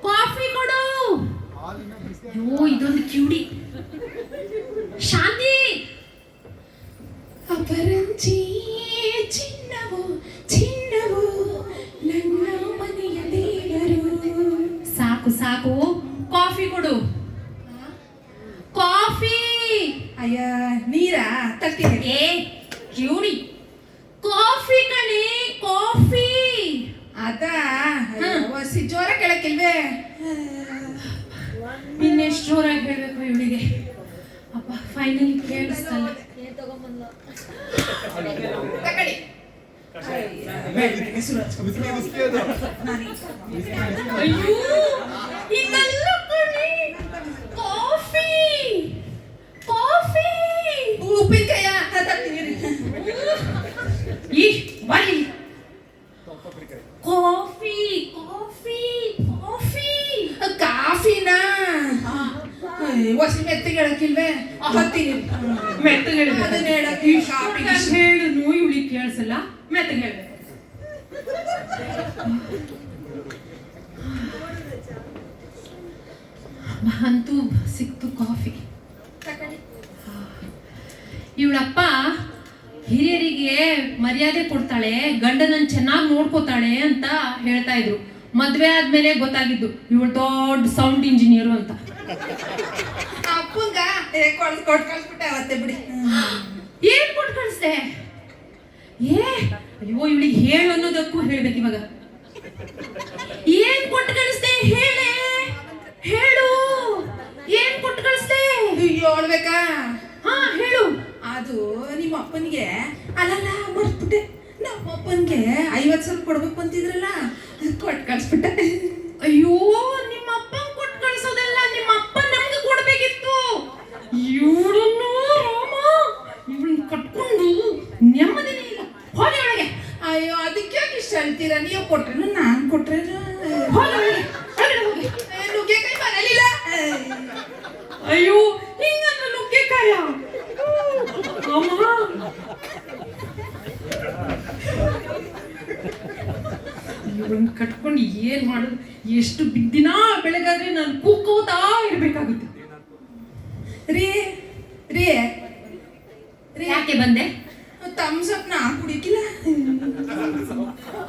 Coffee ಕೊಡು. ಅಯ್ಯೋ ಇದೊಂದು ಕಿವುಡಿ. ಶಾಂತಿ. ಅಪರಂಜಿ ಚಿನ್ನವು ಚಿನ್ನವು ನನ್ನ ಮನೆಯ ದೇವರು. ಸಾಕು ಸಾಕು, ಕಾಫಿ ಕೊಡು. ಕಾಫಿ. ಅಯ್ಯ ನೀರಾ ತರ್ತೀನಿ. ಏ ಕಿವುಡಿ, ಕಾಫಿ ಕಣೆ, ಕಾಫಿ. ಅದಾ ಹೊಸಿ ಜೋರ ಕೇಳಕ್ಕಿಲ್ವೇ? ಇನ್ನೆಷ್ಟು ಜೋರಾಗಿ ಹೇಳ್ಬೇಕು ಇವಳಿಗೆ? ಅಪ್ಪ ಫೈನಲಿ ಕೇಳಿಸ್ತಲ್ಲ. ತಕಡಿ. ಅಯ್ಯೋ ಇದೆಲ್ಲ ಕಣೆ, ಕಾಫಿ ಕಾಫಿ. ಉಪ್ಪಿನಕಾಯ ತರ್ತೀನಿ. ಈ ಬರೀ ಕಾಫಿ ಕಾಫಿ ಕಾಫಿ. ಕಾಫಿನಾ ಹೊಸಿ ಮೆತ್ತಗೆ ಹೇಳಕ್ಕಿಲ್ವೇ? ಬರ್ತೀನಿ. ಮೆತ್ತಗೆ ಅದನ್ನ ಹೇಳಕ್ಕೆ ಕಾಫಿ ಹೇಳು. ಇವಳಿಗೆ ಕೇಳಿಸಲ್ಲ, ಮೆತ್ತಗೆ ಹೇಳ್ಬೇಕು. ಅಂತೂ ಸಿಕ್ತು ಕಾಫಿ. ಇವಳಪ್ಪ ಹಿರಿಯರಿಗೆ ಮರ್ಯಾದೆ ಕೊಡ್ತಾಳೆ, ಗಂಡನನ್ನು ಚೆನ್ನಾಗಿ ನೋಡ್ಕೋತಾಳೆ ಅಂತ ಹೇಳ್ತಾ ಇದ್ರು. ಮದ್ವೆ ಆದ್ಮೇಲೆ ಗೊತ್ತಾಗಿದ್ದು ಇವಳು ದೊಡ್ಡ ಸೌಂಡ್ ಇಂಜಿನಿಯರು ಅಂತ. ಅಪ್ಪಂಗ ಕೊಟ್ಟು ಕಳ್ಸ್ಬಿಟ್ಟೆ ಅವತ್ತೆ ಬಿಡಿ. ಏನ್ ಕೊಟ್ಟು ಕಳಿಸ್ದೆ? ಅಯ್ಯೋ ಇವಳಿಗೆ ಹೇಳು ಅನ್ನೋದಕ್ಕೂ ಹೇಳ್ಬೇಕು ಇವಾಗ. ಏನ್ ಕೊಟ್ಟು ಕಳಿಸ್ದೆ ಹೇಳೆ, ಹೇಳು. ಏನ್ ಕೊಟ್ಟು ಕಳಿಸ್ದೆ? ಹೇಳ್ಬೇಕಾ? ಹಾ ಹೇಳು. ಅದು ನಿಮ್ಮ ಅಪ್ಪನಿಗೆ ಅಲ್ಲಲ್ಲ ಮರ್ತ್ಬಿಟ್ಟೆ. ನಮ್ಮ ಅಪ್ಪನಿಗೆ 50,000 ಕೊಡ್ಬೇಕು ಅಂತಿದ್ರಲ್ಲ, ಕೊಟ್ಟು ಕಳ್ಸ್ಬಿಟ್ಟೆ. ಅಯ್ಯೋ ನಿಮ್ಮ ಅಪ್ಪ ಕೊಟ್ಟು ಕಳಿಸೋದೆಲ್ಲ ನಿಮ್ಮ ಅಪ್ಪ ನಮ್ಗೆ ಕೊಡ್ಬೇಕಿತ್ತು. ಇವಳನ್ನು ರಾಮ ಇವಳನ್ನ ಕಟ್ಕೊಂಡು ನೆಮ್ಮದಿನೇ ಇಲ್ಲ. ಹೋಗಿ ಒಳಗೆ. ಅಯ್ಯೋ ಅದಕ್ಕೆ ಇಷ್ಟ ಹೇಳ್ತೀರಾ? ನೀವು ಕೊಟ್ರೇನು ನಾನು ಕೊಟ್ರೇನು? ಹೋಗಿ ಒಳಗೆ, ಒಳಗಡೆ ಹೋಗಿ. ನುಗ್ಗೆಕಾಯಿ ಬರಲಿಲ್ಲ. ಅಯ್ಯೋ ಹಿಂಗಂದ್ರೆ ನುಗ್ಗೆಕಾಯ ಅಮ್ಮ. ಇವಳನ್ನ ಕಟ್ಕೊಂಡು ಏನ್ ಮಾಡೋದು? ಎಷ್ಟು ದಿನ ಬೆಳಗಾದ್ರೆ ನಾನು ಕೂಕೋತಾ ಇರ್ಬೇಕಾಗುತ್ತೆ. ರೀ ರೀ ರೀ ಯಾಕೆ ಬಂದೆ? ತಮ್ಸಪ್ ನಾ ಕುಡಿಕಿಲ್ಲ.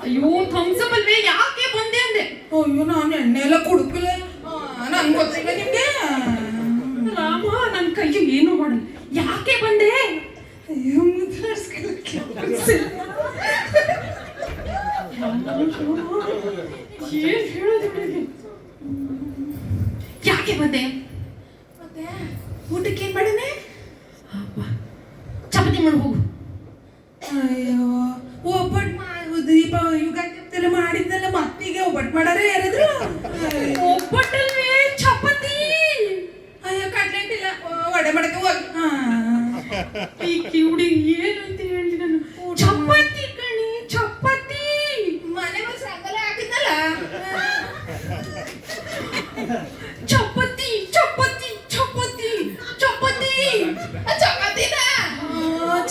ಅಯ್ಯೋ ಥಮ್ಸಪ್ ಅಲ್ವೇ, ಯಾಕೆ ಬಂದೆ ಅಂದೆ. ಅಯ್ಯೋ ನಾನು ಎಣ್ಣೆ ಎಲ್ಲ ಕುಡುಕಿಲ್ಲ. ನನ್ಗೆ ಗೊತ್ತಿಲ್ಲ ನಿಮ್ಗೆ. ರಾಮ ನನ್ನ ಕೈಗೆ ಏನು ಮಾಡಲ್ಲ. ಯಾಕೆ ಬಂದೆ? ಅಯ್ಯೋ ಮುದ್ದಾಡ್ಸ್ಕೊಳ್ಳಕ್ಕೆ ಏನ್ ಹೇಳೋದು ಇವಳಿಗೆ? ಯಾಕೆ ಬಂದೆ? ಮತ್ತೆ ಊಟಕ್ಕೆ ಏನ್ ಮಾಡನೆ? ಚಪಾತಿ ಮಾಡಿ ಹೋಗು. ಅಯ್ಯೋ ಒಬ್ಬಟ್ಟು ದೀಪ ಯುಗಾದಿ ಮಾಡಿದ್ನಲ್ಲ, ಮತ್ತೀಗ ಒಬ್ಬಟ್ಟು ಮಾಡಾರೆ ಯಾರಾದ್ರು? ಒಬ್ಬಟ್ಟಲ್ವೇ ಚಪಾತಿ. ಅಯ್ಯೋ ಕಟ್ಲೆಟ್ ಇಲ್ಲ, ವಡೆ ಮಾಡಕ್ಕೆ ಹೋಗಿ. ಈ ಕಿವುಡಿ ಏನಂತ ಹೇಳಿ ನಾನು? ಚಪಾತಿ ಕಣಿ, ಚಪಾತಿ. ಮನೆ ಬಸ್ ರಂಗೋಲಿ ಹಾಕಿದ್ನಲ್ಲ. ಚಪಾತಿ ಚಪಾತಿ ಚಪಾತಿ ಚಪಾತಿ. ಚಪಾತಿನ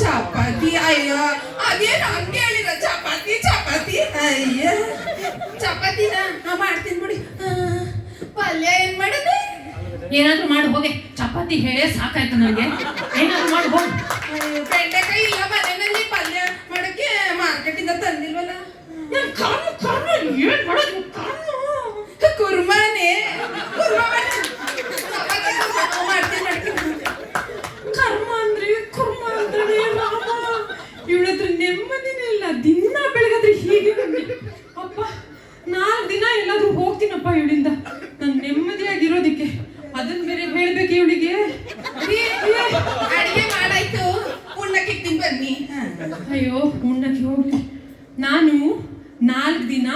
ಚಪಾತಿ. ಅಯ್ಯೋ ಅದೇನು ಹಂಗೆ ಹೇಳಿರ? ಚಪಾತಿ ಚಪಾತಿ. ಅಯ್ಯ ಚಪಾತಿನ ಮಾಡ್ತೀನಿ ಬಿಡಿ. ಪಲ್ಯ ಏನ್ ಮಾಡೋದು? ಏನಾದ್ರೂ ಮಾಡಿ ಹೋಗೆ. ಚಪಾತಿ ಹೇಳೇ ಸಾಕಾಯ್ತು ನನಗೆ. ಏನಾದ್ರೂ ಮಾಡಿ ಹೋಗಿ. ಬೆಂಡೆಕಾಯಿ ಇಲ್ಲ ಮನೆಯಲ್ಲಿ, ಪಲ್ಯ ಮಾಡಕ್ಕೆ ಮಾರ್ಕೆಟಿಂದ ತಂದಿಲ್ವಲ್ಲ. ನನ್ ಕಣ್ಣು ಕಣ್ಣು ಏನ್ ಮಾಡೋದು? ಕಣ್ಣು ಕುರ್ಮಾನೆ ಮಾಡ್ತೀನಿ ಮಾಡ್ತೀನಿ. ಕರ್ಮ ಅಂದ್ರೆ ಕುರ್ಮ ಅಂದ್ರೆ ರಾಮ. ಇವಳತ್ರ ನೆಮ್ಮದಿನೇ ಇಲ್ಲ. ದಿನ ಬೆಳಗಾದ್ರೆ ಹೀಗೆ ಅಪ್ಪ. 4 ದಿನ ಎಲ್ಲಾದ್ರೂ ಹೋಗ್ತೀನಪ್ಪ ಇವಳಿಂದ, ನಾನು ನೆಮ್ಮದಿಯಾಗಿರೋದಿಕ್ಕೆ. ಅದನ್ನ ಬೇರೆ ಹೇಳ್ಬೇಕು ಇವಳಿಗೆ. ಅಡಿಗೆ ಮಾಡಾಯ್ತು, ಉಣ್ಣಕ್ಕೆ ಇಟ್ಟಿನ ಬನ್ನಿ. ಅಯ್ಯೋ ಉಣ್ಣಕ್ಕೆ ಹೋಗ್ಲಿ. ನಾನು 4 ದಿನ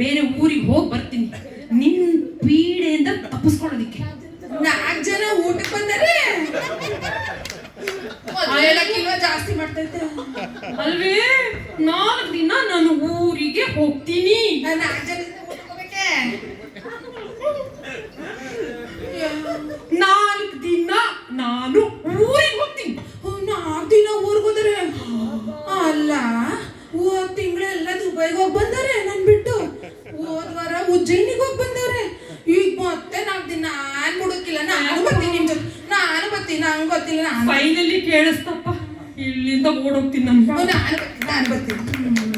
ಬೇರೆ ಊರಿಗೆ ಹೋಗಿ ಬರ್ತೀನಿ, ನಿನ್ ಪೀಡೆಯಿಂದ ತಪ್ಪಿಸ್ಕೊಳ್ಳೋದಿಕ್ಕೆ. 4 ಜನ ಊಟಕ್ಕೆ ಬಂದರೆ ಕಿಲೋ ಜಾಸ್ತಿ ಮಾಡ್ತೈತೆ ಅಲ್ವೇ? 4 ದಿನ ನಾನು ಊರಿಗೆ ಹೋಗ್ತೀನಿ. 4 ಜನ ಊಟಕ್ಕೆ ಹೋಗ್ಬೇಕೆ? 4 ದಿನ ನಾನು ಊರಿಗೆ ಹೋಗ್ತೀನಿ. 4 ದಿನ ಊರಿಗೆ ಹೋದರೆ ಅಲ್ಲ, ಹೋದ್ ತಿಂಗಳೆಲ್ಲ ದುಬೈಗೆ ಹೋಗಿ ಬಂದವ್ರೆ ನನ್ ಬಿಟ್ಟು. ಹೋದ್ ವಾರ ಉಜ್ಜಯಿನಿಗೆ ಹೋಗಿ ಬಂದವ್ರೆ. ಗೊತ್ತಿಲ್ಲ ನಂಗೆ ಗೊತ್ತಿಲ್ಲ ಫೈನಲಿ ಕೇಳಿಸ್ತಪ್ಪ ಇಲ್ಲಿಂದ ಓಡೋಗ್ತೀನಿ ನಾನು ನಾನು ಬರ್ತೀನಿ